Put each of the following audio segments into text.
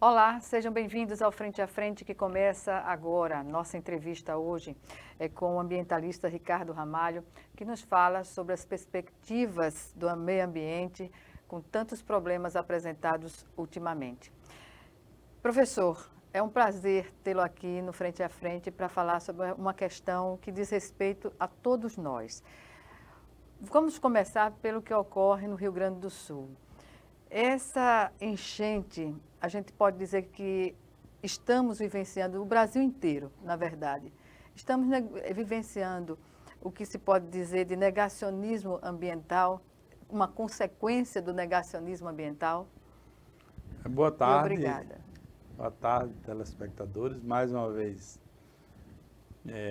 Olá, sejam bem-vindos ao Frente a Frente, que começa agora. Nossa entrevista hoje é com o ambientalista Ricardo Ramalho, que nos fala sobre as perspectivas do meio ambiente com tantos problemas apresentados ultimamente. Professor, é um prazer tê-lo aqui no Frente a Frente para falar sobre uma questão que diz respeito a todos nós. Vamos começar pelo que ocorre no Rio Grande do Sul. Essa enchente, a gente pode dizer que estamos vivenciando, o Brasil inteiro, na verdade, estamos vivenciando o que se pode dizer de negacionismo ambiental, uma consequência do negacionismo ambiental. Boa tarde. E obrigada. Boa tarde, telespectadores. Mais uma vez,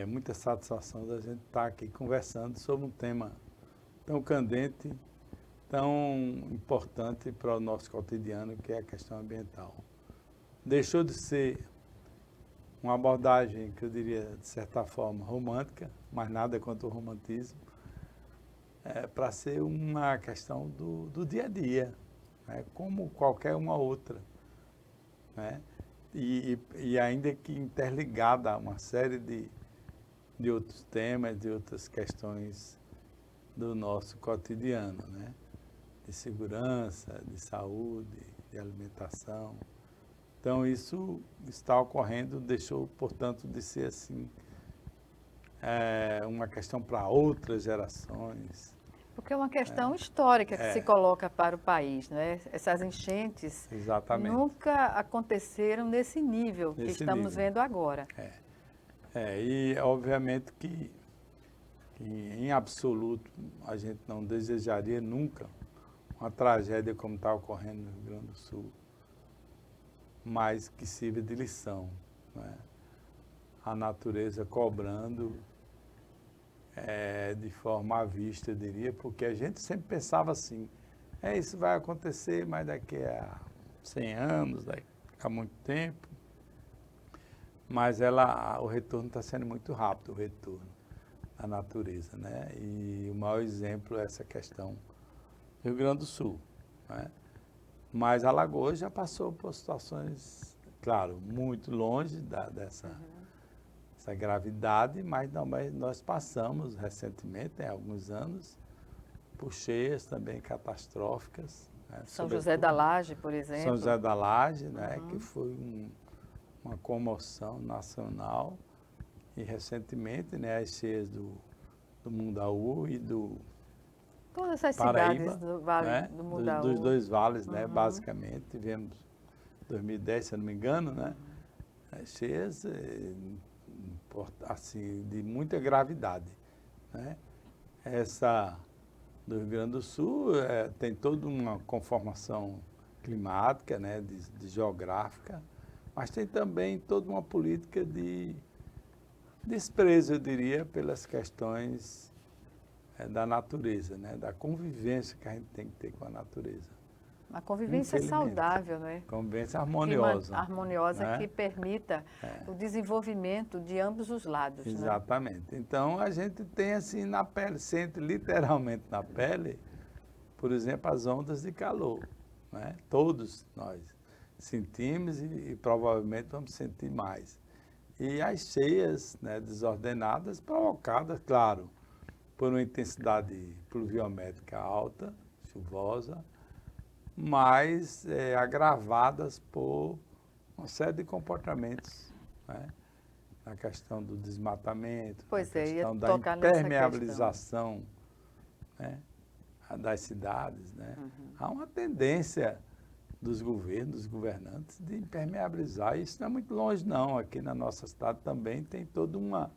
muita satisfação da gente estar aqui conversando sobre um tema tão candente, tão importante para o nosso cotidiano, que é a questão ambiental. Deixou de ser uma abordagem, que eu diria, de certa forma, romântica, mas nada contra o romantismo, para ser uma questão do dia a dia, né, como qualquer uma outra, né, e ainda que interligada a uma série de outros temas, de outras questões do nosso cotidiano, né? De segurança, de saúde, de alimentação. Então, isso está ocorrendo, deixou, portanto, de ser assim, uma questão para outras gerações. Porque é uma questão histórica que se coloca para o país, não é? Essas enchentes nunca aconteceram nesse nível que estamos vendo agora. E obviamente que em absoluto a gente não desejaria nunca uma tragédia como está ocorrendo no Rio Grande do Sul, mas que sirva de lição, né? A natureza cobrando de forma à vista, eu diria, porque a gente sempre pensava assim, isso vai acontecer, mas daqui a 100 anos, daqui a muito tempo, mas o retorno está sendo muito rápido, o retorno da natureza, né? E o maior exemplo é essa questão do Rio Grande do Sul, né? Mas Alagoas já passou por situações, claro, muito longe dessa gravidade, mas nós passamos recentemente, há alguns anos, por cheias também catastróficas. Né? São José da Laje, por exemplo. São José da Laje, né? Que foi uma comoção nacional. E recentemente, né, as cheias do Mundaú e do Todas essas Paraíba, cidades do Vale, né? do Mundaú. Dos dois vales, né? Basicamente, tivemos em 2010, se eu não me engano, né? As cheias assim, de muita gravidade, né? Essa do Rio Grande do Sul tem toda uma conformação climática, né? de geográfica, mas tem também toda uma política de desprezo, eu diria, pelas questões da natureza, né? Da convivência que a gente tem que ter com a natureza. Uma convivência saudável, não é? Convivência harmoniosa. Harmoniosa, né? Que permita o desenvolvimento de ambos os lados. Exatamente. Né? Então, a gente tem assim na pele, sente literalmente na pele, por exemplo, as ondas de calor. Né? Todos nós sentimos e provavelmente vamos sentir mais. E as cheias, né, desordenadas, provocadas, claro, por uma intensidade pluviométrica alta, chuvosa, mas agravadas por uma série de comportamentos, né? Na questão do desmatamento, na questão da impermeabilização, né, das cidades. Né? Há uma tendência dos governos, dos governantes, de impermeabilizar. Isso não é muito longe, não. Aqui na nossa cidade também tem toda uma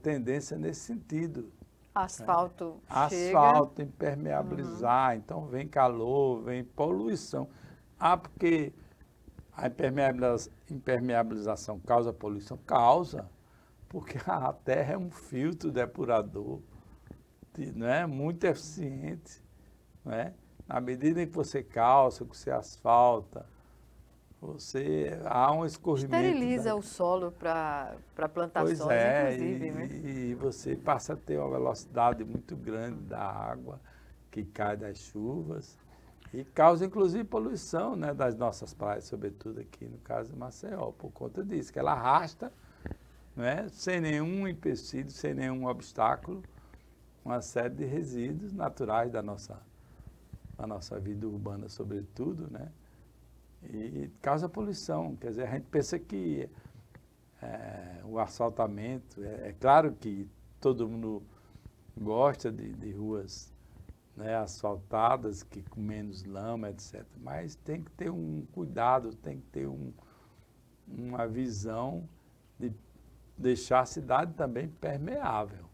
tendência nesse sentido. Asfalto chega. Asfalto, impermeabilizar, então vem calor, vem poluição. Porque a impermeabilização causa poluição? Causa, porque a terra é um filtro depurador, né, muito eficiente, né? Na medida em que você calça, que você asfalta, há um escorrimento. Esteriliza o solo para plantações, inclusive. Né? E você passa a ter uma velocidade muito grande da água que cai das chuvas. E causa, inclusive, poluição, né, das nossas praias, sobretudo aqui no caso de Maceió, por conta disso, que ela arrasta, né, sem nenhum empecilho, sem nenhum obstáculo, uma série de resíduos naturais da nossa vida urbana, sobretudo, né, e causa poluição. Quer dizer, a gente pensa que o asfaltamento, é claro que todo mundo gosta de ruas, né, asfaltadas, que com menos lama, etc. Mas tem que ter um cuidado, tem que ter uma visão de deixar a cidade também permeável.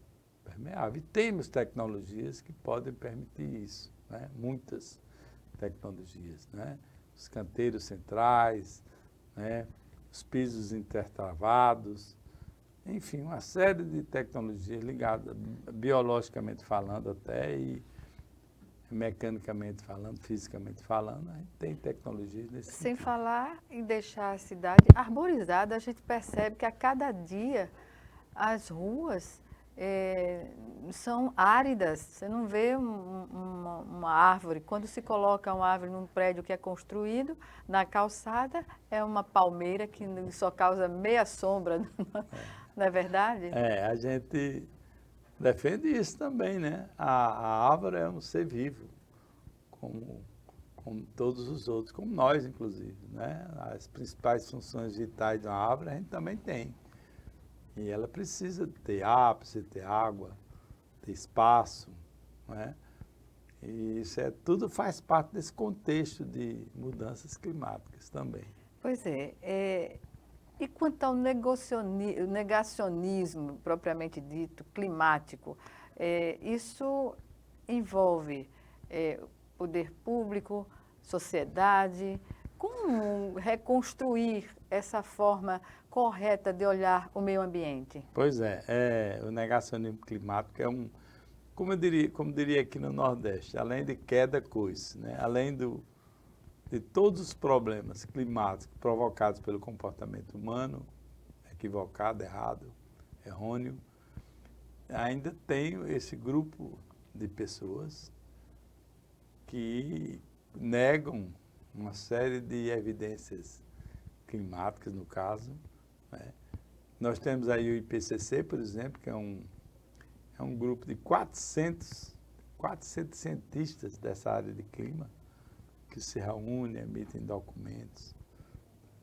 E temos tecnologias que podem permitir isso, né? Muitas tecnologias, né? Os canteiros centrais, né? Os pisos intertravados, enfim, uma série de tecnologias ligadas, biologicamente falando até, e mecanicamente falando, fisicamente falando, a gente tem tecnologias nesse Sem sentido. falar em deixar a cidade arborizada, a gente percebe que a cada dia as ruas são áridas. Você não vê uma árvore. Quando se coloca uma árvore num prédio que é construído, na calçada é uma palmeira que só causa meia sombra, não é verdade? A gente defende isso também, né? A árvore é um ser vivo, como todos os outros, como nós, inclusive, né? As principais funções vitais de uma árvore a gente também tem. E ela precisa ter ar, precisa ter água, ter espaço, né? E isso tudo faz parte desse contexto de mudanças climáticas também. Pois é. E quanto ao negacionismo propriamente dito, climático, isso envolve poder público, sociedade. Como reconstruir essa forma correta de olhar o meio ambiente? Pois o negacionismo climático é como diria aqui no Nordeste, além de queda, coice, né? Além de todos os problemas climáticos provocados pelo comportamento humano, equivocado, errado, errôneo, ainda tem esse grupo de pessoas que negam uma série de evidências climáticas, no caso, né? Nós temos aí o IPCC, por exemplo, que é um grupo de 400 cientistas dessa área de clima, que se reúnem, emitem documentos,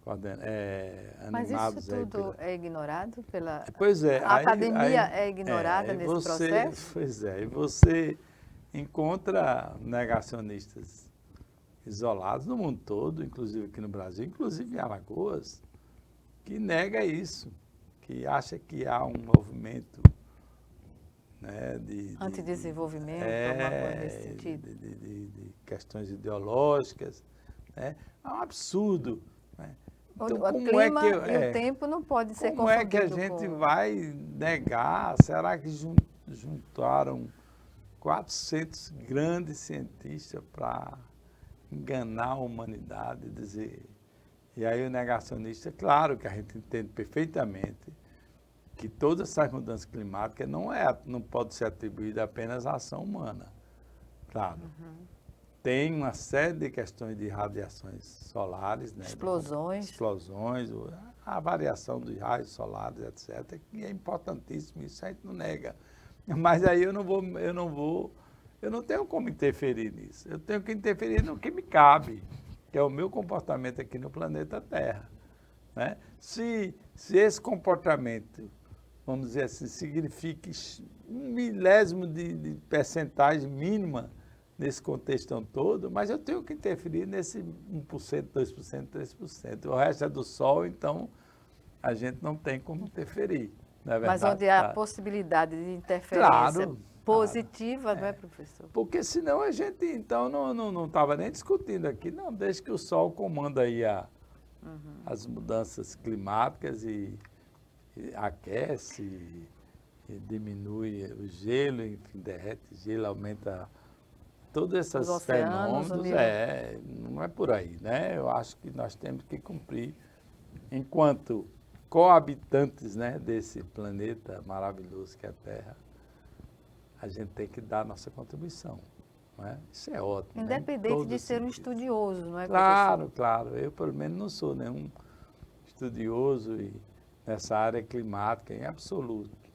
animados. Mas isso tudo é ignorado pela... Pois é. A academia é ignorada nesse processo? Pois é, e você encontra negacionistas isolados no mundo todo, inclusive aqui no Brasil, inclusive em Alagoas, que nega isso, que acha que há um movimento, né, antidesenvolvimento, alguma coisa nesse sentido. de questões ideológicas, né? É um absurdo, né? Então, o clima e o tempo não podem ser confundidos. Como é que a gente vai negar? Será que juntaram 400 grandes cientistas para enganar a humanidade, dizer... E aí o negacionista, claro que a gente entende perfeitamente que todas essas mudanças climáticas não pode ser atribuída apenas à ação humana. Claro. Tem uma série de questões de radiações solares, né? Explosões, a variação dos raios solares, etc., que é importantíssimo, isso a gente não nega. Mas aí eu não tenho como interferir nisso. Eu tenho que interferir no que me cabe, que é o meu comportamento aqui no planeta Terra, né? Se esse comportamento, vamos dizer assim, signifique 1/1000 de percentagem mínima nesse contexto todo, mas eu tenho que interferir nesse 1%, 2%, 3%. O resto é do Sol, então a gente não tem como interferir. Não é verdade? Mas onde há a possibilidade de interferência positiva, não é, professor? Porque senão a gente, então, não estava nem discutindo aqui, não, desde que o Sol comanda aí as mudanças climáticas e aquece, e diminui o gelo, enfim, derrete gelo, aumenta todos esses fenômenos, não é por aí, né? Eu acho que nós temos que cumprir, enquanto coabitantes, né, desse planeta maravilhoso que é a Terra, a gente tem que dar a nossa contribuição, não é? Isso é ótimo. Independente de ser um estudioso, não é, Claro, claro. Eu, pelo menos, não sou nenhum estudioso nessa área climática em absoluto.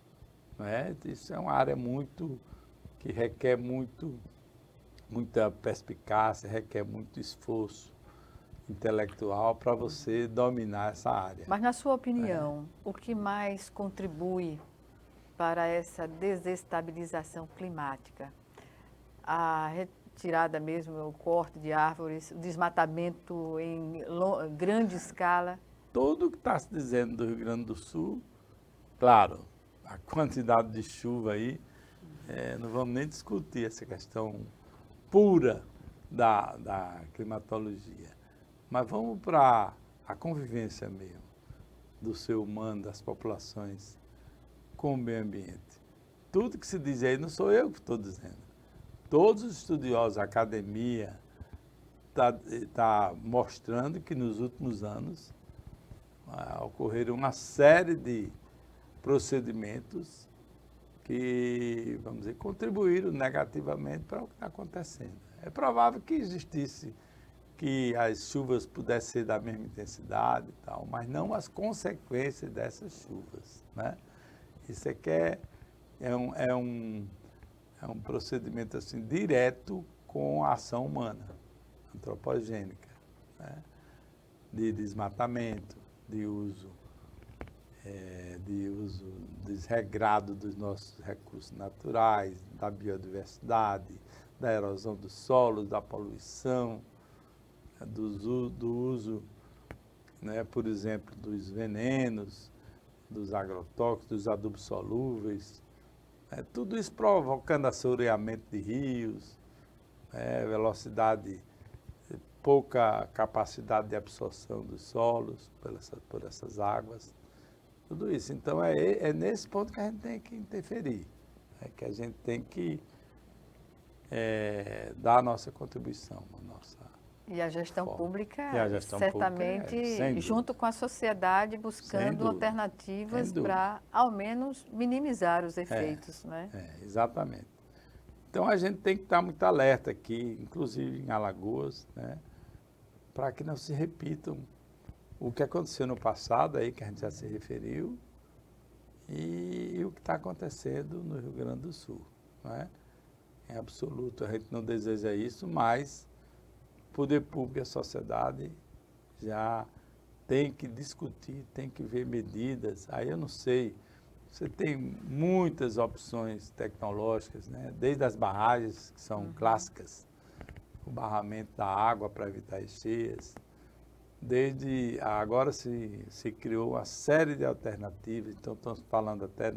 Não é? Isso é uma área que requer muita perspicácia, requer muito esforço intelectual para você dominar essa área. Mas, na sua opinião, o que mais contribui para essa desestabilização climática? A retirada mesmo, o corte de árvores, o desmatamento em grande escala? Tudo que está se dizendo do Rio Grande do Sul, claro, a quantidade de chuva aí, não vamos nem discutir essa questão pura da climatologia. Mas vamos para a convivência mesmo do ser humano, das populações com o meio ambiente. Tudo que se diz aí, não sou eu que estou dizendo. Todos os estudiosos, a academia, tá mostrando que nos últimos anos ocorreram uma série de procedimentos que, vamos dizer, contribuíram negativamente para o que está acontecendo. É provável que existisse, que as chuvas pudessem ser da mesma intensidade e tal, mas não as consequências dessas chuvas, né? Isso aqui é um procedimento assim, direto com a ação humana, antropogênica, né? De desmatamento, de uso desregrado dos nossos recursos naturais, da biodiversidade, da erosão dos solos, da poluição, do uso, né, por exemplo, dos venenos, dos agrotóxicos, dos adubos solúveis, tudo isso provocando assoreamento de rios, velocidade, pouca capacidade de absorção dos solos por essas águas, tudo isso. Então, é nesse ponto que a gente tem que interferir, que a gente tem que dar a nossa contribuição, E a gestão pública, certamente, pública, junto com a sociedade, buscando alternativas para, ao menos, minimizar os efeitos, né? Exatamente. Então, a gente tem que estar muito alerta aqui, inclusive em Alagoas, né, para que não se repitam o que aconteceu no passado, aí que a gente já se referiu, e o que está acontecendo no Rio Grande do Sul, não é? Em absoluto, a gente não deseja isso, mas o poder público e a sociedade já tem que discutir, tem que ver medidas. Aí eu não sei, você tem muitas opções tecnológicas, né? Desde as barragens, que são clássicas, o barramento da água para evitar encheias, desde agora se criou uma série de alternativas, então estamos falando até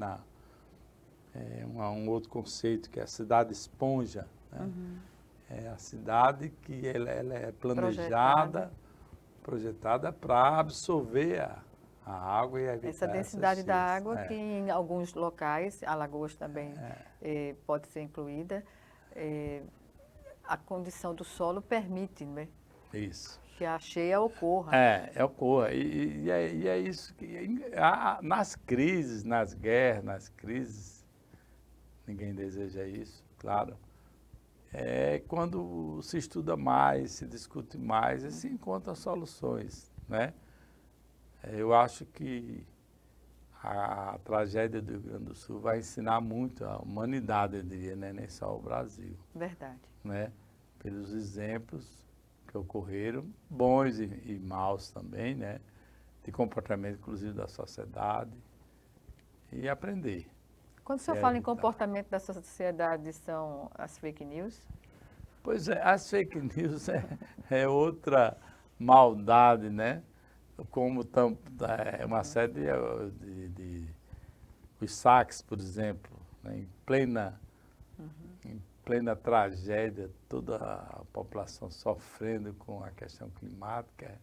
um outro conceito, que é a cidade esponja, né? É a cidade que ela é projetada para absorver a água e evitar essa densidade da água, que em alguns locais, Alagoas também pode ser incluída, a condição do solo permite, né? Isso. Que a cheia ocorra. Ocorra. E é isso que nas crises, nas guerras, nas crises, ninguém deseja isso, claro. Quando se estuda mais, se discute mais e se encontram soluções, né? Eu acho que a tragédia do Rio Grande do Sul vai ensinar muito a humanidade, eu diria, né? Nem só o Brasil. Verdade. Né? Pelos exemplos que ocorreram, bons e maus também, né? De comportamento, inclusive, da sociedade, e aprender. Quando o senhor fala em comportamento da sociedade, são as fake news? Pois é, as fake news é outra maldade, né? Como uma série de os saques, por exemplo, né? Em plena tragédia, toda a população sofrendo com a questão climática,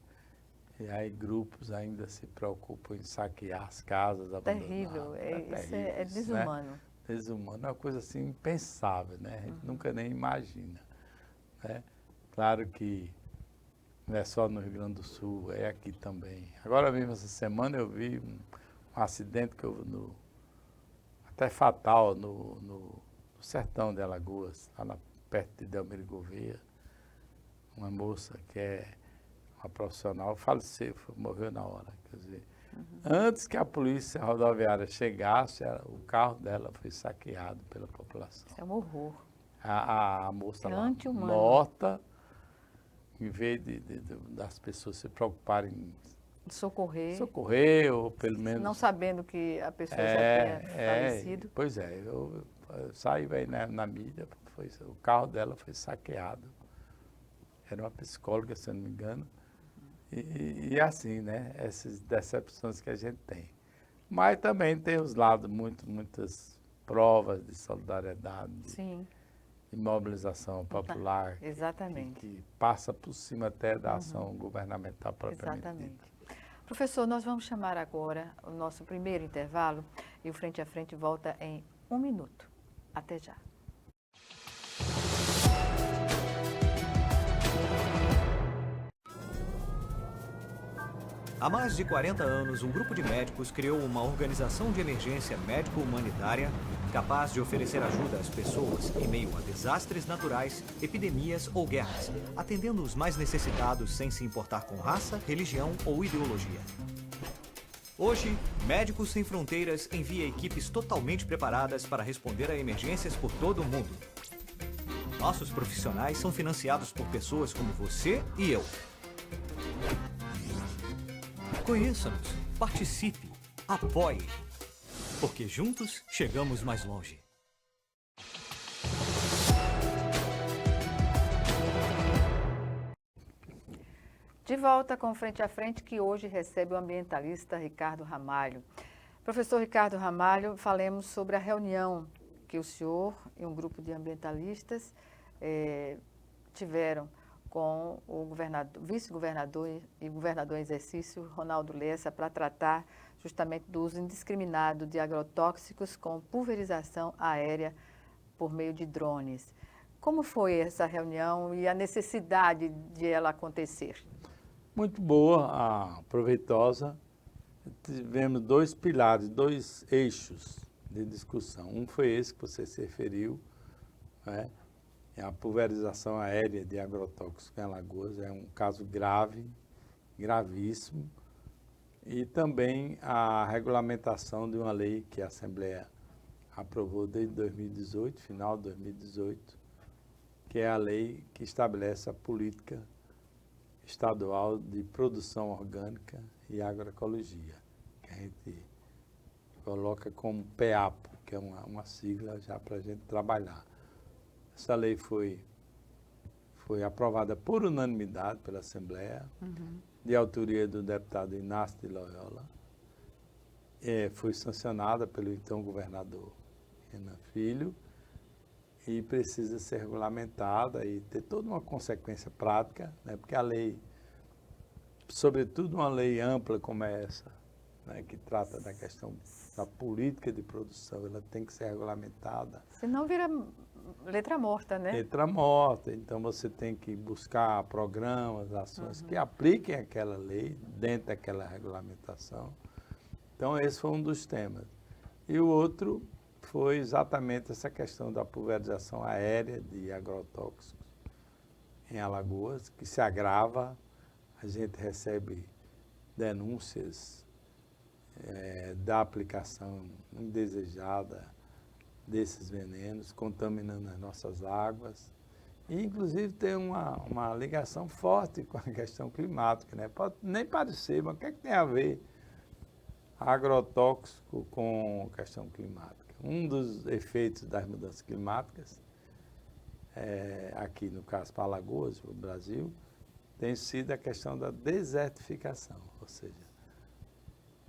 e aí grupos ainda se preocupam em saquear as casas abandonadas. Terrível, isso é desumano. Né? Desumano, é uma coisa assim impensável, né? A gente nunca nem imagina, né? Claro que não é só no Rio Grande do Sul, é aqui também. Agora mesmo, essa semana, eu vi um acidente até fatal no sertão de Alagoas, lá perto de Delmiro Gouveia, uma moça que é uma profissional, faleceu, morreu na hora. Quer dizer, antes que a polícia rodoviária chegasse, o carro dela foi saqueado pela população. Isso é um horror. A moça lá Anti-humano. morta, em vez das pessoas se preocuparem em Socorrer, ou pelo menos... não sabendo que a pessoa já tinha falecido. Pois é, saiu aí na mídia, o carro dela foi saqueado. Era uma psicóloga, se eu não me engano. E assim, né? Essas decepções que a gente tem. Mas também tem os lados, muitas provas de solidariedade, Sim. de mobilização popular. Exatamente. Que passa por cima até da ação governamental propriamente dita. Exatamente. Professor, nós vamos chamar agora o nosso primeiro intervalo e o Frente a Frente volta em 1 minuto. Até já. Há mais de 40 anos, um grupo de médicos criou uma organização de emergência médico-humanitária capaz de oferecer ajuda às pessoas em meio a desastres naturais, epidemias ou guerras, atendendo os mais necessitados sem se importar com raça, religião ou ideologia. Hoje, Médicos Sem Fronteiras envia equipes totalmente preparadas para responder a emergências por todo o mundo. Nossos profissionais são financiados por pessoas como você e eu. Conheça-nos, participe, apoie, porque juntos chegamos mais longe. De volta com Frente a Frente, que hoje recebe o ambientalista Ricardo Ramalho. Professor Ricardo Ramalho, falemos sobre a reunião que o senhor e um grupo de ambientalistas tiveram com o vice-governador e governador em exercício, Ronaldo Lessa, para tratar justamente do uso indiscriminado de agrotóxicos com pulverização aérea por meio de drones. Como foi essa reunião e a necessidade de ela acontecer? Muito boa, proveitosa. Tivemos 2 pilares, 2 eixos de discussão. Um foi esse que você se referiu, né? A pulverização aérea de agrotóxicos em Alagoas é um caso grave, gravíssimo, e também a regulamentação de uma lei que a Assembleia aprovou desde 2018, final de 2018, que é a lei que estabelece a política estadual de produção orgânica e agroecologia, que a gente coloca como PEAPO, que é uma sigla já para a gente trabalhar. Essa lei foi aprovada por unanimidade pela Assembleia, de autoria do deputado Inácio de Loyola. Foi sancionada pelo então governador Renan Filho e precisa ser regulamentada e ter toda uma consequência prática, né? Porque a lei, sobretudo uma lei ampla como essa, né, que trata da questão da política de produção, ela tem que ser regulamentada. Senão vira letra morta, né? Letra morta, então você tem que buscar programas, ações que apliquem aquela lei dentro daquela regulamentação. Então esse foi um dos temas. E o outro foi exatamente essa questão da pulverização aérea de agrotóxicos em Alagoas, que se agrava. A gente recebe denúncias da aplicação indesejada desses venenos, contaminando as nossas águas. E, inclusive, tem uma ligação forte com a questão climática, né? Pode nem parecer, mas o que é que tem a ver agrotóxico com a questão climática? Um dos efeitos das mudanças climáticas, aqui no caso para Alagoas, para o Brasil, tem sido a questão da desertificação, ou seja,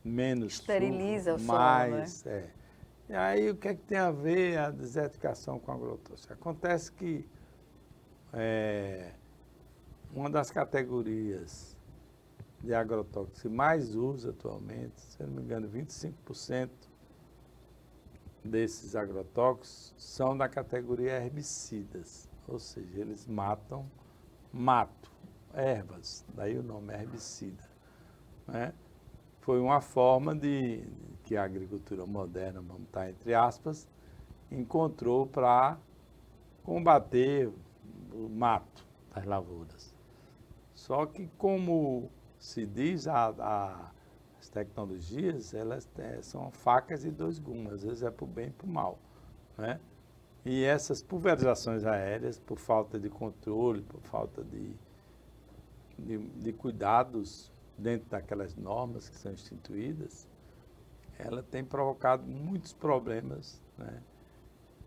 menos esteriliza chuva, o solo, mais, né? E aí, o que é que tem a ver a desertificação com a agrotóxico? Acontece que uma das categorias de agrotóxicos que mais usa atualmente, se não me engano, 25% desses agrotóxicos são da categoria herbicidas, ou seja, eles matam mato, ervas, daí o nome é herbicida, né? Foi uma forma que a agricultura moderna, vamos estar entre aspas, encontrou para combater o mato das lavouras. Só que, como se diz, as tecnologias, elas são facas de dois gumes, às vezes é para o bem e para o mal, né? E essas pulverizações aéreas, por falta de controle, por falta de cuidados dentro daquelas normas que são instituídas, ela tem provocado muitos problemas, né?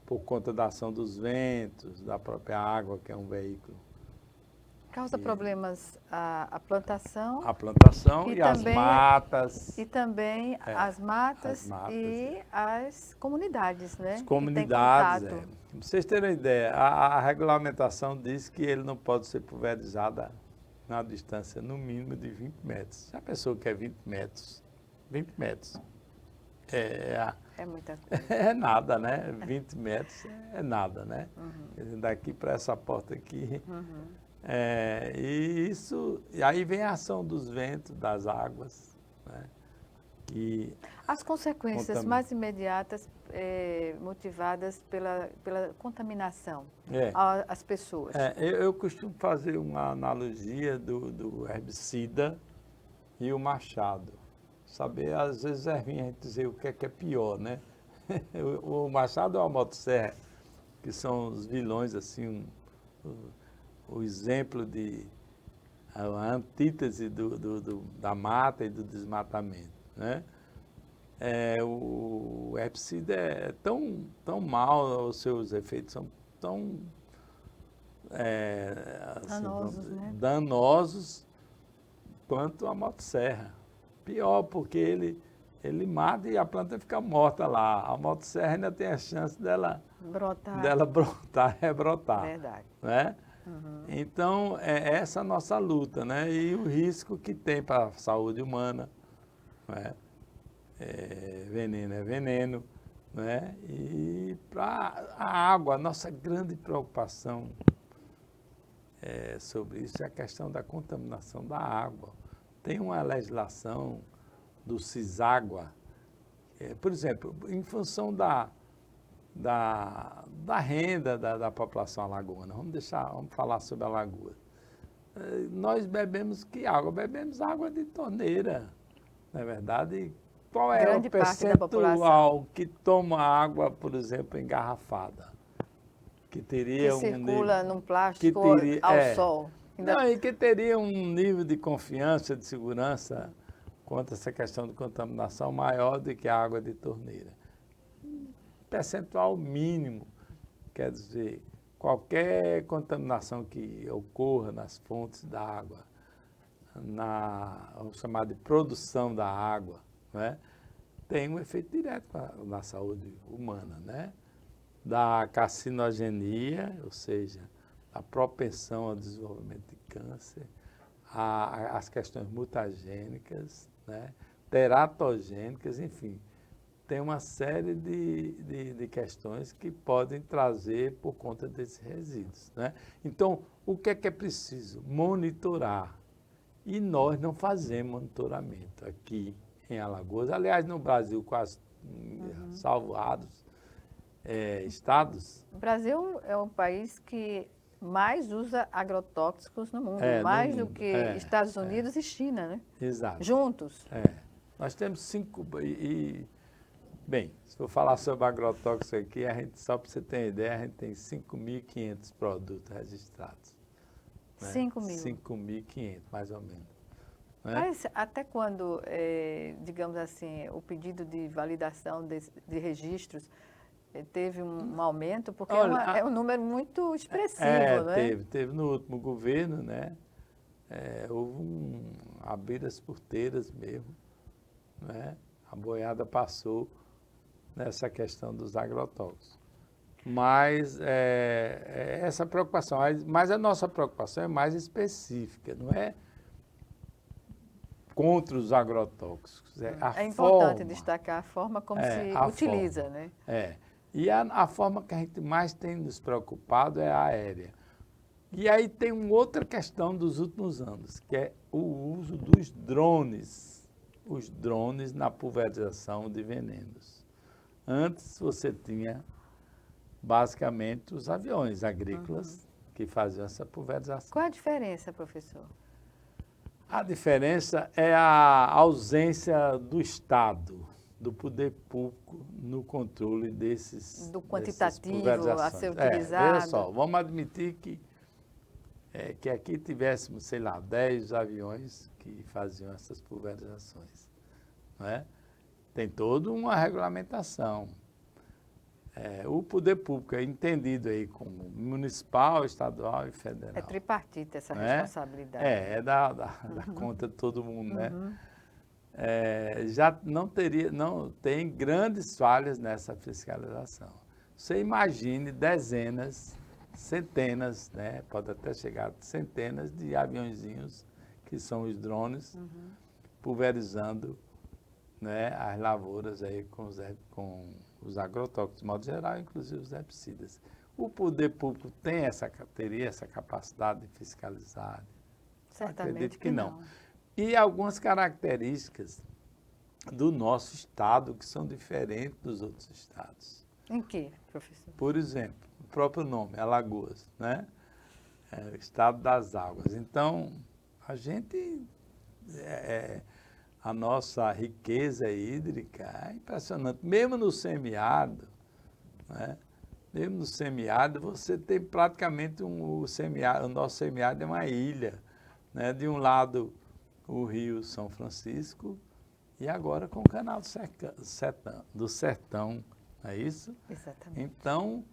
Por conta da ação dos ventos, da própria água, que é um veículo. Causa problemas a plantação. A plantação e também, as matas. E também as matas e as comunidades, né? As comunidades, Para vocês terem uma ideia, a regulamentação diz que ele não pode ser pulverizado na distância no mínimo de 20 metros. Se a pessoa quer 20 metros, 20 metros é muita coisa. É nada, né? 20 metros é nada, né? Uhum. Daqui para essa porta aqui. Uhum. E aí vem a ação dos ventos, das águas, né? Que as consequências mais imediatas motivadas pela contaminação às pessoas. Eu costumo fazer uma analogia do herbicida e o machado. Saber, às vezes é ruim a gente dizer o que é pior, né? O machado ou a motosserra, que são os vilões, assim, o exemplo a antítese da mata e do desmatamento, né? O herbicida é tão mal, os seus efeitos são tão danosos quanto a motosserra. Pior, porque ele mata e a planta fica morta lá. A motosserra ainda tem a chance dela brotar, rebrotar. Verdade. Né? Uhum. Então, é essa a nossa luta, né? E o risco que tem para a saúde humana, né? Veneno é veneno, né? E para a água, a nossa grande preocupação sobre isso é a questão da contaminação da água. Tem uma legislação do CISÁGUA, por exemplo, em função da renda da população alagoana. Vamos falar sobre a Alagoas. Nós bebemos que água? Bebemos água de torneira, não é verdade? Qual é o percentual que toma água, por exemplo, engarrafada? Que circula num plástico ao sol. Não, e que teria um nível de confiança, de segurança quanto a essa questão de contaminação maior do que a água de torneira. Percentual mínimo, quer dizer, qualquer contaminação que ocorra nas fontes da água, vamos chamar de produção da água, né, tem um efeito direto na saúde humana, né? Da carcinogenia, ou seja, a propensão ao desenvolvimento de câncer, as questões mutagênicas, né, teratogênicas, enfim, tem uma série de questões que podem trazer por conta desses resíduos, né? Então, o que é preciso? Monitorar. E nós não fazemos monitoramento aqui em Alagoas. Aliás, no Brasil, quase salvados estados. O Brasil é um país que mais usa agrotóxicos no mundo, mais do que Estados Unidos e China, né? Exato. Juntos. Nós temos 5... Bem, se for falar sobre agrotóxicos aqui, só para você ter uma ideia, a gente tem 5.500 produtos registrados. Né? 5.500, mais ou menos. Né? Mas até quando, digamos assim, o pedido de validação de registros teve um aumento? Porque é um número muito expressivo, não é? Teve no último governo, né? Houve abrir as porteiras mesmo, né? A boiada passou nessa questão dos agrotóxicos. Mas essa preocupação, mas a nossa preocupação é mais específica, não é contra os agrotóxicos. É importante destacar a forma como se utiliza, né? E a forma que a gente mais tem nos preocupado é a aérea. E aí tem uma outra questão dos últimos anos, que é o uso dos drones. Os drones na pulverização de venenos. Antes você tinha basicamente os aviões agrícolas que faziam essa pulverização. Qual a diferença, professor? A diferença é a ausência do Estado, do poder público no controle do quantitativo pulverizações. a ser utilizado. Veja só, vamos admitir que aqui tivéssemos, sei lá, 10 aviões que faziam essas pulverizações, não é? Tem toda uma regulamentação. O poder público é entendido aí como municipal, estadual e federal. É tripartite essa responsabilidade. É da conta de todo mundo, né? Já não tem grandes falhas nessa fiscalização. Você imagine dezenas, centenas, né? Pode até chegar a centenas de aviõezinhos, que são os drones, pulverizando, né, as lavouras aí com os agrotóxicos, de modo geral, inclusive os herbicidas. O poder público teria essa capacidade de fiscalizar? Certamente Acredito que não. E algumas características do nosso estado que são diferentes dos outros estados. Em que, professor? Por exemplo, o próprio nome, Alagoas, né? O estado das águas. Então, a gente... a nossa riqueza hídrica é impressionante. Mesmo no semiárido, né? Mesmo no semiárido, você tem praticamente o nosso semiárido é uma ilha, né? De um lado, o Rio São Francisco, e agora com o canal do Sertão, não é isso? Exatamente. Então,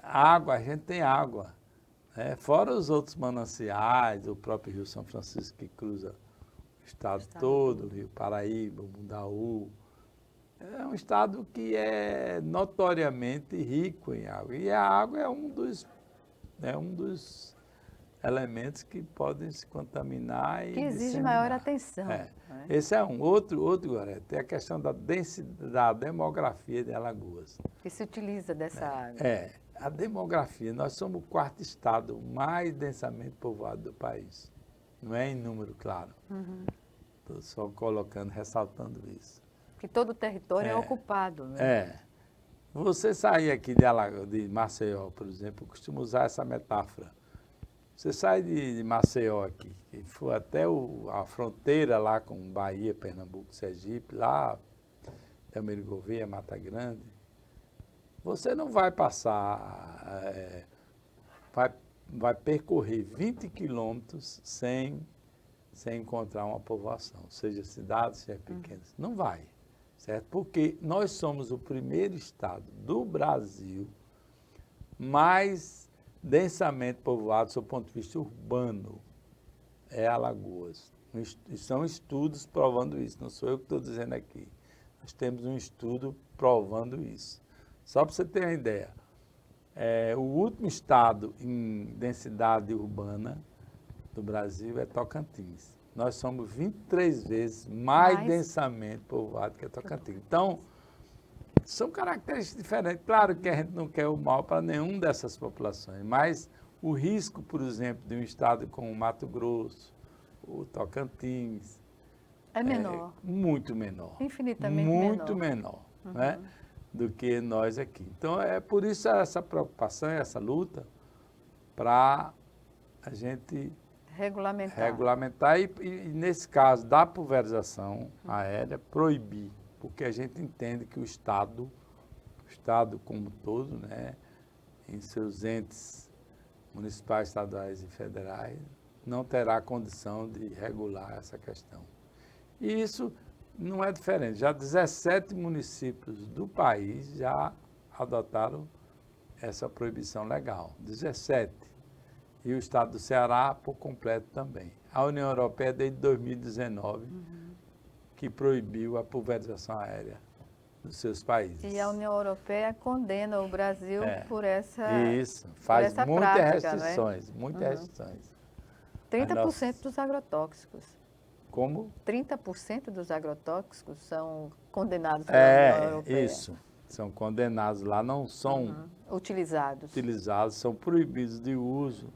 a gente tem água, né? Fora os outros mananciais, o próprio Rio São Francisco que cruza o estado todo, Rio Paraíba, Mundaú. É um estado que é notoriamente rico em água. E a água é um dos elementos que podem se contaminar e que exige disseminar. maior atenção. É. Né? Esse é um. Outro, Gorete, tem a questão da densidade, da demografia de Alagoas. Que se utiliza dessa água. A demografia. Nós somos o quarto estado mais densamente povoado do país. Não é em número, claro. Estou só colocando, ressaltando isso. Que todo o território é ocupado. Né? Você sair aqui de Maceió, por exemplo, eu costumo usar essa metáfora. Você sai de Maceió aqui, e for até a fronteira lá com Bahia, Pernambuco, Sergipe, lá, Belmiro Gouveia, Mata Grande, você não vai passar, vai percorrer 20 quilômetros sem encontrar uma povoação, seja cidade, seja pequena. Não vai, certo? Porque nós somos o primeiro estado do Brasil mais densamente povoado, do ponto de vista urbano, é Alagoas. São estudos provando isso, não sou eu que estou dizendo aqui. Nós temos um estudo provando isso. Só para você ter uma ideia, o último estado em densidade urbana do Brasil é Tocantins. Nós somos 23 vezes mais densamente povoado que Tocantins. Então, são características diferentes. Claro que a gente não quer o mal para nenhuma dessas populações, mas o risco, por exemplo, de um estado como o Mato Grosso, o Tocantins... É menor. Muito menor. Infinitamente muito menor. Né, do que nós aqui. Então, é por isso essa preocupação, essa luta, para a gente regulamentar e, nesse caso, da pulverização aérea, proibir, porque a gente entende que o Estado como um todo, né, em seus entes municipais, estaduais e federais, não terá condição de regular essa questão. E isso não é diferente. Já 17 municípios do país já adotaram essa proibição legal. 17. E o estado do Ceará por completo também. A União Europeia, desde 2019, que proibiu a pulverização aérea dos seus países. E a União Europeia condena o Brasil por essa Isso, faz por essa muitas prática, restrições, né? muitas restrições. 30% dos agrotóxicos. Como? 30% dos agrotóxicos são condenados pela União Europeia. Isso. São condenados lá, não são utilizados, são proibidos de uso.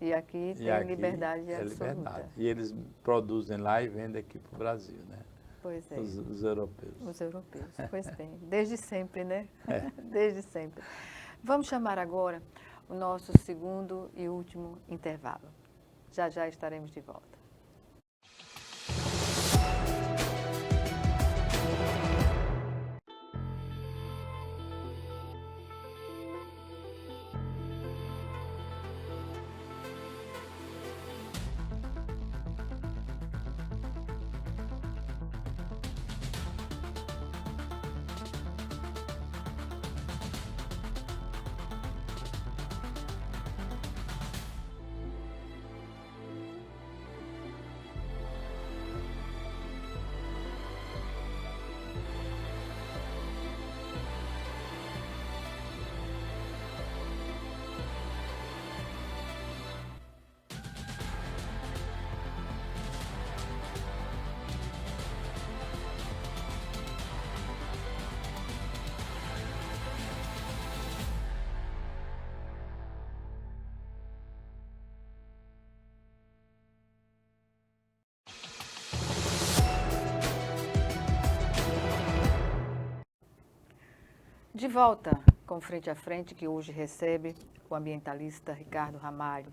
E aqui tem liberdade absoluta. Liberdade. E eles produzem lá e vendem aqui para o Brasil, né? Pois é. Os europeus. Os europeus, pois bem. Desde sempre, né? É. Desde sempre. Vamos chamar agora o nosso segundo e último intervalo. Já já estaremos de volta. De volta com Frente a Frente, que hoje recebe o ambientalista Ricardo Ramalho.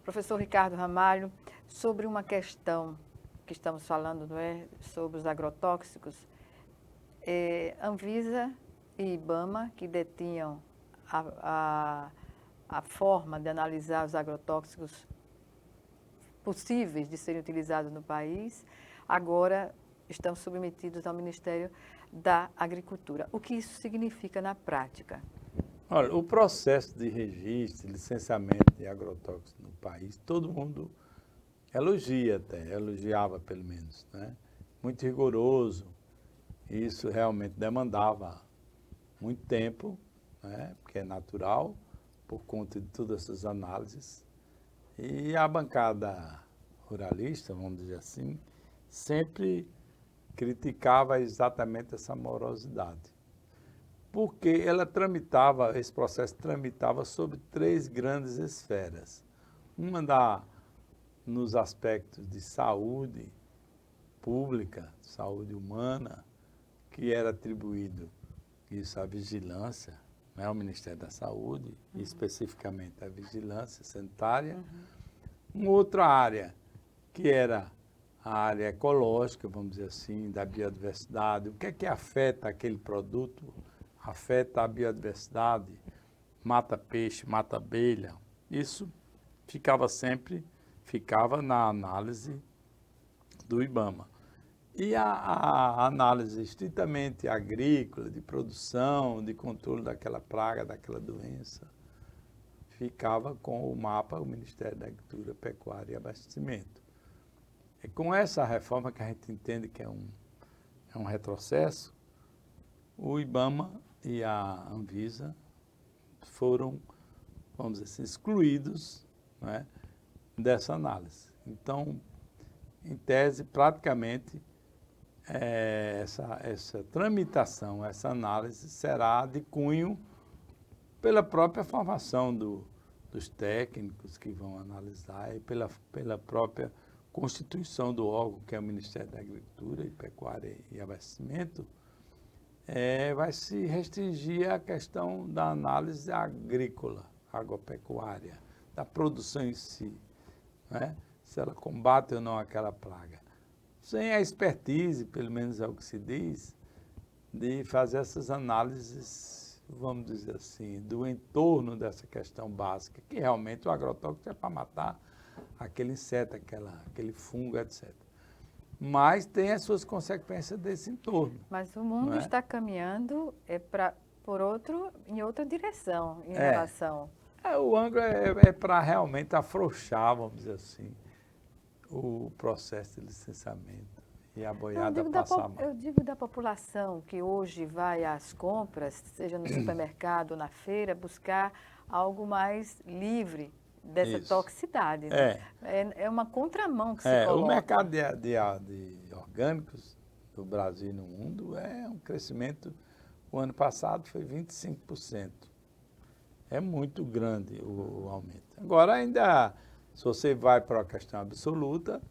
Professor Ricardo Ramalho, sobre uma questão que estamos falando, não é? Sobre os agrotóxicos, Anvisa e IBAMA, que detinham a forma de analisar os agrotóxicos possíveis de serem utilizados no país, agora estão submetidos ao Ministério da Agricultura. O que isso significa na prática? Olha, o processo de registro, de licenciamento de agrotóxicos no país, todo mundo elogia até, elogiava pelo menos, né? Muito rigoroso. Isso realmente demandava muito tempo, né? Porque é natural, por conta de todas essas análises. E a bancada ruralista, vamos dizer assim, sempre criticava exatamente essa morosidade. Porque esse processo tramitava sobre 3 grandes esferas. Uma nos aspectos de saúde pública, saúde humana, que era atribuído isso à vigilância, né, ao Ministério da Saúde, e especificamente à vigilância sanitária. Uma outra área, que era a área ecológica, vamos dizer assim, da biodiversidade. O que é que afeta aquele produto? Afeta a biodiversidade, mata peixe, mata abelha. Isso ficava na análise do IBAMA. E a análise estritamente agrícola, de produção, de controle daquela praga, daquela doença, ficava com o MAPA, o Ministério da Agricultura, Pecuária e Abastecimento. É com essa reforma que a gente entende que é um retrocesso, o IBAMA e a Anvisa foram, vamos dizer assim, excluídos, né, dessa análise. Então, em tese, praticamente, essa tramitação, essa análise será de cunho pela própria formação dos técnicos que vão analisar e pela própria constituição do órgão, que é o Ministério da Agricultura e Pecuária e Abastecimento, vai se restringir à questão da análise agrícola, agropecuária, da produção em si, né? Se ela combate ou não aquela praga. Sem a expertise, pelo menos é o que se diz, de fazer essas análises, vamos dizer assim, do entorno dessa questão básica, que realmente o agrotóxico é para matar aquele inseto, aquele fungo, etc. Mas tem as suas consequências desse entorno. Mas o mundo está caminhando em outra direção em relação. O ângulo é para realmente afrouxar, vamos dizer assim, o processo de licenciamento e a boiada passar mal. Eu digo da população que hoje vai às compras, seja no supermercado ou na feira, buscar algo mais livre dessa toxicidade. Né? É uma contramão que se coloca. O mercado de orgânicos do Brasil e no mundo é um crescimento, o ano passado foi 25%. É muito grande o aumento. Agora ainda, se você vai para a questão absoluta,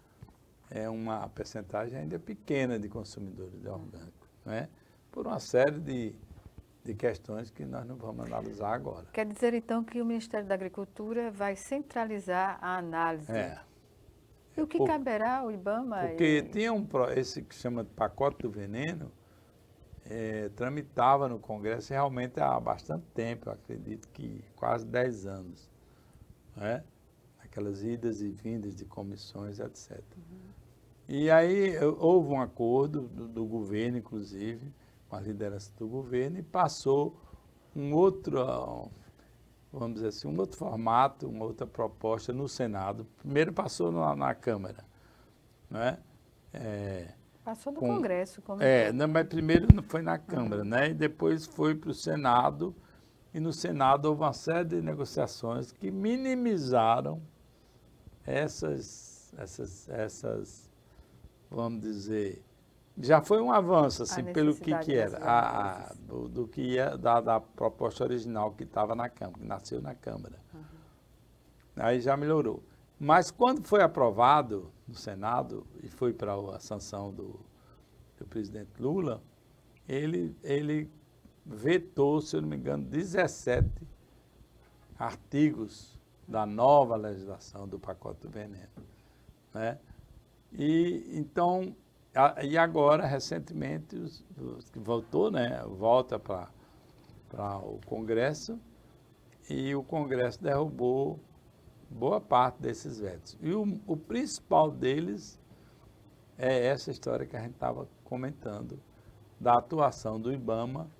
é uma percentagem ainda pequena de consumidores de orgânico, né? Por uma série de questões que nós não vamos analisar agora. Quer dizer, então, que o Ministério da Agricultura vai centralizar a análise. E o que caberá ao IBAMA? Porque tinha esse que chama de pacote do veneno, tramitava no Congresso realmente há bastante tempo, eu acredito que quase 10 anos, né? Aquelas idas e vindas de comissões, etc. E aí houve um acordo do governo, inclusive, com a liderança do governo, e passou um outro, vamos dizer assim, um outro formato, uma outra proposta no Senado. Primeiro passou na Câmara, né? Passou no Congresso. Como não, mas primeiro foi na Câmara, né? E depois foi para o Senado, e no Senado houve uma série de negociações que minimizaram essas vamos dizer, já foi um avanço, assim, pelo que era, do que ia da proposta original que estava na Câmara, que nasceu na Câmara. Aí já melhorou. Mas quando foi aprovado no Senado e foi para a sanção do presidente Lula, ele vetou, se eu não me engano, 17 artigos da nova legislação do pacote do veneno, né? E então, e agora, recentemente, voltou, né? Volta para o Congresso, e o Congresso derrubou boa parte desses vetos. E o principal deles é essa história que a gente estava comentando, da atuação do IBAMA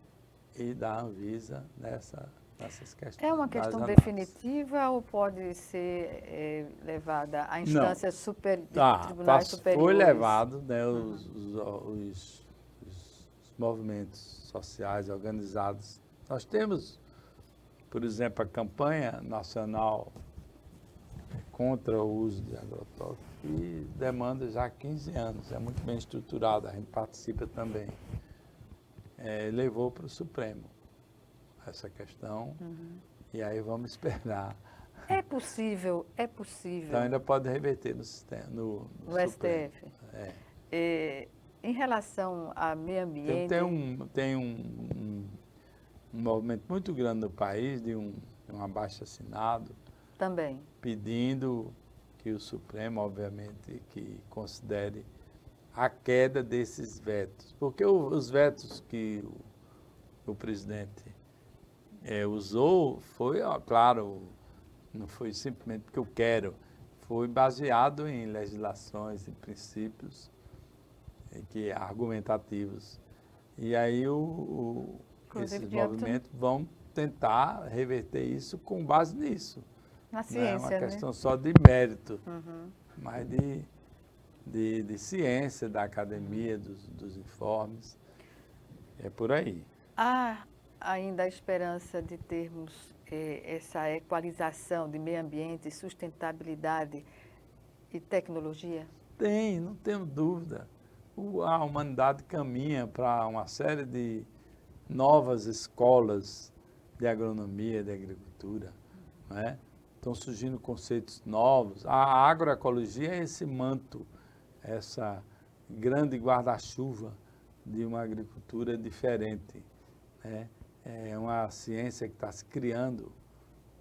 e da Anvisa nessas questões. É uma questão definitiva ou pode ser levada à instância tribunais superiores? Foi levado, né, os movimentos sociais organizados. Nós temos, por exemplo, a campanha nacional contra o uso de agrotóxicos, que demanda já 15 anos, é muito bem estruturada, a gente participa também. Levou para o Supremo essa questão, e aí vamos esperar. É possível. Então ainda pode reverter no sistema, no STF. Em relação ao meio ambiente... Tem um movimento muito grande no país, de um abaixo-assinado, também pedindo que o Supremo, obviamente, que considere a queda desses vetos. Porque os vetos que o presidente usou foi, claro, não foi simplesmente porque eu quero, foi baseado em legislações e princípios argumentativos. E aí esses movimentos vão tentar reverter isso com base nisso. Na ciência, não é uma questão né? só de mérito, mas de ciência, da academia, dos informes. É por aí. Há ainda a esperança de termos essa equalização de meio ambiente, sustentabilidade e tecnologia? Não tenho dúvida. A humanidade caminha para uma série de novas escolas de agronomia, de agricultura, né? Estão surgindo conceitos novos. A agroecologia é esse manto, essa grande guarda-chuva de uma agricultura diferente, né? É uma ciência que está se criando,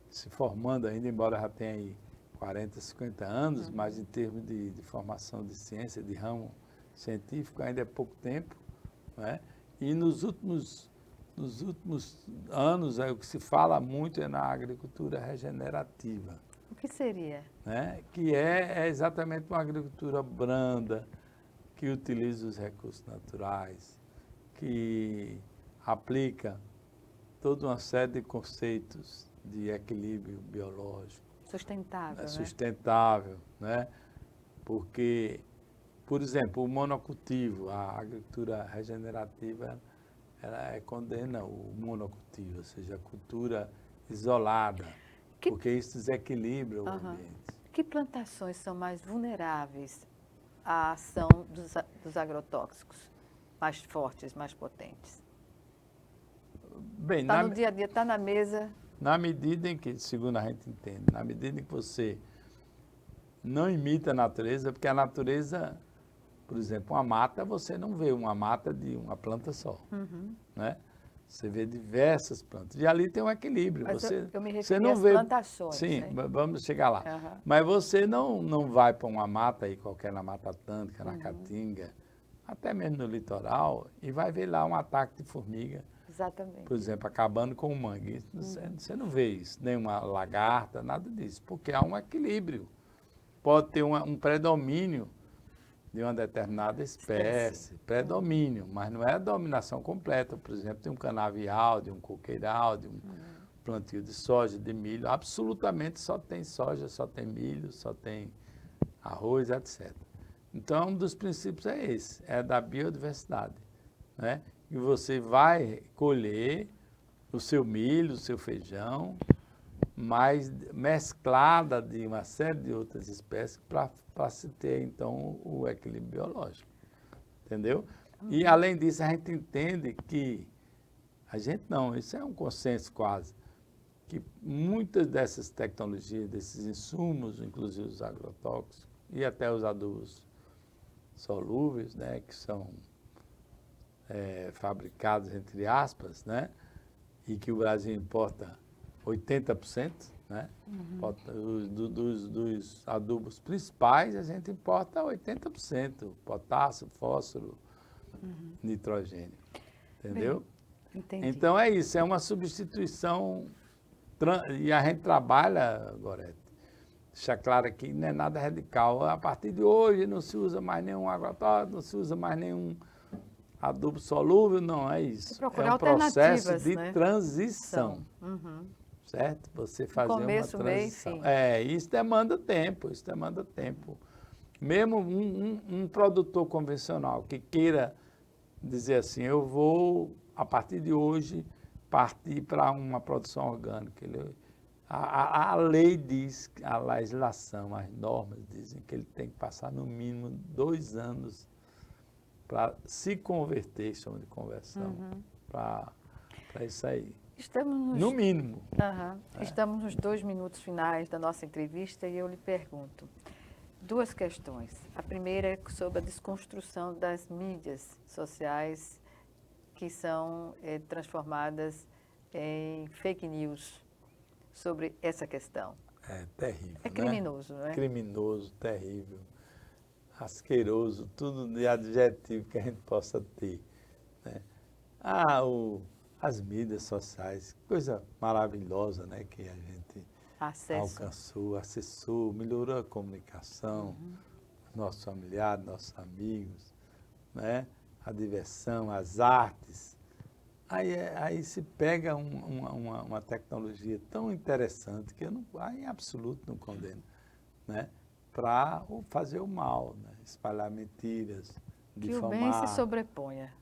se formando ainda, embora já tenha aí 40, 50 anos, mas em termos de formação de ciência, de ramo científico, ainda é pouco tempo, né? E nos últimos anos, o que se fala muito é na agricultura regenerativa. O que seria? Né? Que é exatamente uma agricultura branda, que utiliza os recursos naturais, que aplica toda uma série de conceitos de equilíbrio biológico. Sustentável, Sustentável, né? Porque, por exemplo, o monocultivo, a agricultura regenerativa, ela condena o monocultivo, ou seja, a cultura isolada, porque isso desequilibra o ambiente. Que plantações são mais vulneráveis à ação dos agrotóxicos, mais fortes, mais potentes? Bem, está no dia a dia, está na mesa. Na medida em que, segundo a gente entende, na medida em que você não imita a natureza, porque a natureza, por exemplo, uma mata, você não vê uma mata de uma planta só, né? Você vê diversas plantas. E ali tem um equilíbrio. Mas eu me você referi não às vê, plantações. sim, Né? vamos chegar lá. Aham. Mas você não vai para uma mata aí, qualquer na Mata Atlântica, na Caatinga, até mesmo no litoral, e vai ver lá um ataque de formiga, Exatamente. por exemplo, acabando com o mangue. Você não vê isso, nem uma lagarta, nada disso, porque há um equilíbrio. Pode ter um predomínio de uma determinada espécie, predomínio, mas não é a dominação completa. Por exemplo, tem um canavial, de um coqueiral, de um plantio de soja, de milho, absolutamente só tem soja, só tem milho, só tem arroz, etc. Então, um dos princípios é esse, é da biodiversidade, né? E você vai colher o seu milho, o seu feijão, mas mesclada de uma série de outras espécies para se ter, então, o equilíbrio biológico, entendeu? E, além disso, a gente entende que, isso é um consenso quase, que muitas dessas tecnologias, desses insumos, inclusive os agrotóxicos e até os adubos solúveis, né, que são fabricados, entre aspas, né, e que o Brasil importa 80%, né? Dos adubos principais, a gente importa 80%, potássio, fósforo, nitrogênio, entendeu? Bem, entendi. Então é isso, é uma substituição, e a gente trabalha, Gorete, deixa claro que não é nada radical. A partir de hoje não se usa mais nenhum agrotóxico, não se usa mais nenhum adubo solúvel, não é isso. É um processo de transição. Certo? Você fazer começo, uma transição. Meio e fim. Isso demanda tempo, Mesmo um produtor convencional que queira dizer assim, eu vou, a partir de hoje, partir para uma produção orgânica. A lei diz, a legislação, as normas dizem que ele tem que passar no mínimo 2 anos para se converter, chama de conversão, para isso aí. No mínimo. Estamos nos 2 minutos finais da nossa entrevista e eu lhe pergunto 2 questões. A primeira é sobre a desconstrução das mídias sociais que são transformadas em fake news sobre essa questão. É terrível. É criminoso, né? Criminoso, terrível, asqueroso, tudo de adjetivo que a gente possa ter, né? As mídias sociais, coisa maravilhosa, né, que a gente acessou, melhorou a comunicação, nossos familiares, nossos amigos, né, a diversão, as artes. Aí se pega uma tecnologia tão interessante que eu em absoluto não condeno, né, para fazer o mal, né, espalhar mentiras, difamar. Que o bem se sobreponha.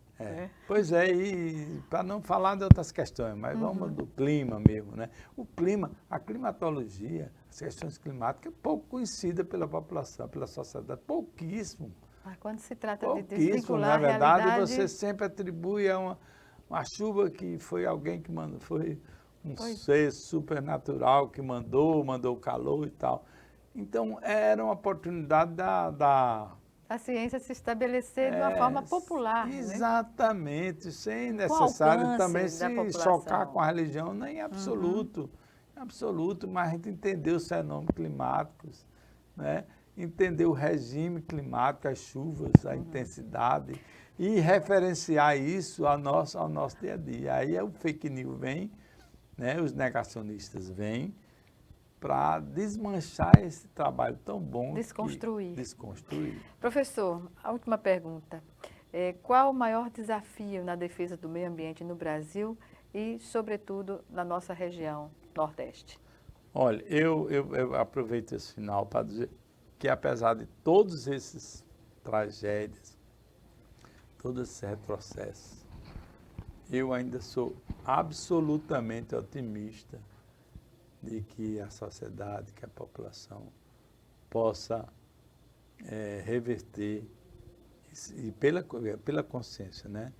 Pois é, e para não falar de outras questões, mas vamos do clima mesmo, né? O clima, a climatologia, as questões climáticas, é pouco conhecida pela população, pela sociedade, pouquíssimo. Mas quando se trata de Pouquíssimo, desvincular na verdade, a realidade... você sempre atribui a uma chuva que foi alguém que mandou, foi um ser supernatural que mandou o calor e tal. Então, era uma oportunidade a ciência se estabelecer de uma forma popular. Exatamente, né? Sem necessário também se população. chocar com a religião, nem absoluto, mas a gente entender os fenômenos climáticos, né? Entender o regime climático, as chuvas, a intensidade, e referenciar isso ao nosso dia a dia. Aí o fake news vem, né? Os negacionistas vêm, para desmanchar esse trabalho tão bom. Desconstruir. Professor, a última pergunta. Qual o maior desafio na defesa do meio ambiente no Brasil e, sobretudo, na nossa região Nordeste? Olha, eu aproveito esse final para dizer que, apesar de todos esses tragédias, todos esses retrocessos, eu ainda sou absolutamente otimista de que a sociedade, que a população possa reverter, e pela consciência, né?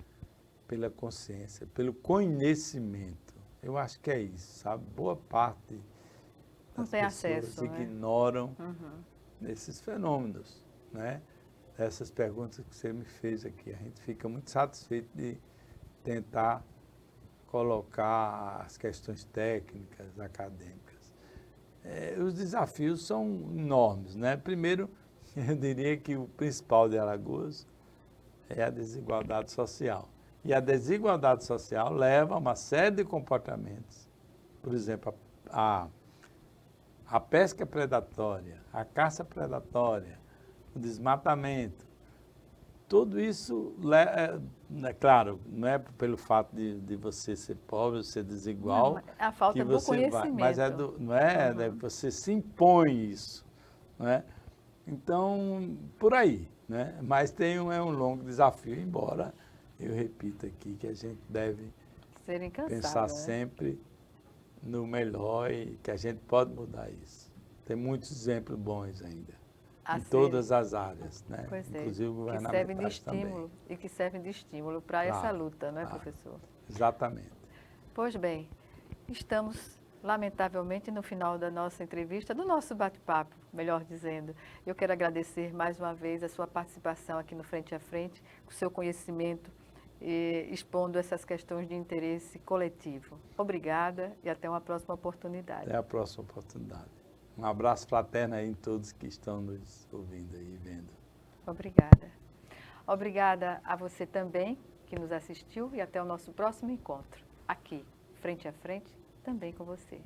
Pela consciência, pelo conhecimento. Eu acho que é isso, sabe? Boa parte das pessoas ignoram nesses fenômenos, né? Essas perguntas que você me fez aqui. A gente fica muito satisfeito de tentar colocar as questões técnicas, acadêmicas. Os desafios são enormes, né? Primeiro, eu diria que o principal de Alagoas é a desigualdade social. E a desigualdade social leva a uma série de comportamentos. Por exemplo, a pesca predatória, a caça predatória, o desmatamento. Tudo isso, claro, não é pelo fato de você ser pobre, ser desigual, não, a falta que do você conhecimento. vai, mas não é, né, você se impõe isso, não é? Então, por aí, né? Mas é um longo desafio, embora eu repita aqui que a gente deve pensar sempre no melhor e que a gente pode mudar isso. Tem muitos exemplos bons ainda, em todas as áreas, né? Pois inclusive que servem de estímulo também. e que servem de estímulo para essa luta, não é, professor? Exatamente. Pois bem, estamos lamentavelmente no final da nossa entrevista, do nosso bate-papo, melhor dizendo. Eu quero agradecer mais uma vez a sua participação aqui no Frente a Frente, o seu conhecimento, expondo essas questões de interesse coletivo. Obrigada e até uma próxima oportunidade. Até a próxima oportunidade. Um abraço fraterno aí em todos que estão nos ouvindo e vendo. Obrigada. Obrigada a você também que nos assistiu e até o nosso próximo encontro, aqui, Frente a Frente, também com você.